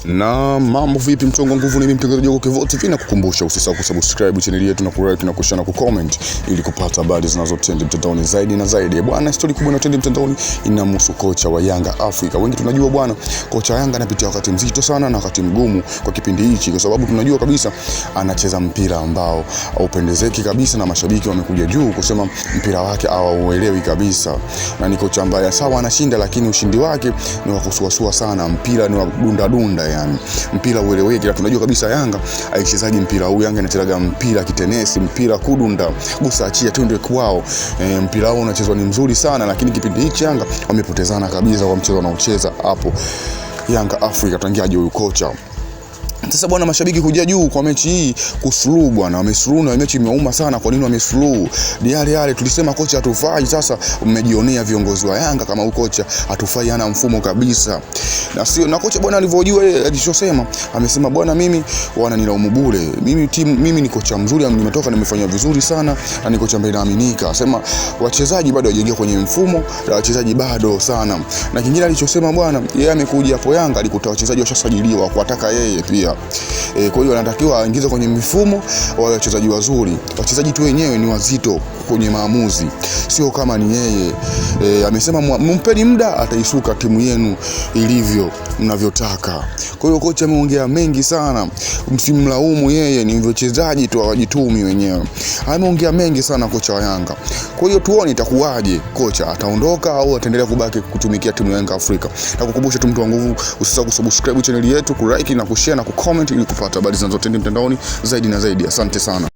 Na mambo vipi mchongo nguvu, ni mimi mtangazaji wako Kevo TV, na kukumbusha usisahau kusubscribe channel yetu na kulike na kushare na kucomment ili kupata habari zinazotrend mtandaoni zaidi na zaidi. Bwana, story kubwa inayotrend mtandaoni inamhusu kocha wa Yanga Afrika. Wengi tunajua bwana, kocha wa Yanga anapitia wakati mzito sana na wakati mgumu kwa kipindi hichi, kwa sababu tunajua kabisa anacheza mpira ambao haupendezeki kabisa, na mashabiki wamekuja juu kusema mpira wake hawauelewi kabisa. Na ni kocha ambaye sawa anashinda, lakini ushindi wake ni wa kusuasua sana, mpira ni wa dunda yani mpira ueleweki. Na tunajua kabisa Yanga haichezaji mpira huu. Yanga inacheza mpira kitenesi, mpira kudunda, gusa achia twende kwao. Mpira huu unachezwa ni mzuri sana, lakini kipindi hichi Yanga wamepotezana kabisa kwa mchezo unaocheza hapo Yanga Afrika tangia huyu kocha. Sasa bwana, mashabiki kuja juu kwa mechi hii kusuluhu bwana, wamesuluhu na mechi imeuma sana. Kwa nini wamesuluhu? Ni yale tulisema kocha hatufai. Sasa mmejionea viongozi wa Yanga kama huyu kocha hatufai, hana mfumo kabisa. Na sio na kocha bwana alivyojua alichosema, amesema bwana, mimi wananilaumu bure. Mimi ni kocha mzuri, nimetoka nimefanya vizuri sana na ni kocha ambaye naaminika. Asema wachezaji bado hawajaingia kwenye mfumo, na wachezaji bado sana. Na kingine alichosema bwana, yeye amekuja hapo Yanga alikuta wachezaji washasajiliwa kuataka yeye pia. Kwa hiyo anatakiwa aingize kwenye mifumo wa wachezaji wazuri. Wachezaji tu wenyewe ni wazito kwenye maamuzi, sio kama ni yeye. Amesema mpeni muda, ataisuka timu yenu ilivyo mnavyotaka. Kwa hiyo kocha ameongea mengi sana, msimlaumu yeye, ni wachezaji tu hawajitumi wenyewe. Ameongea mengi sana kocha wa Yanga. Kwa hiyo tuone itakuwaje, kocha ataondoka au ataendelea kubaki kutumikia timu ya Yanga Afrika. Na kukumbusha tu mtu wa nguvu, usisahau kusubscribe channel yetu, kulike na kushare na kucomment ili kupata habari zinazotrend mtandaoni zaidi na zaidi. Asante sana.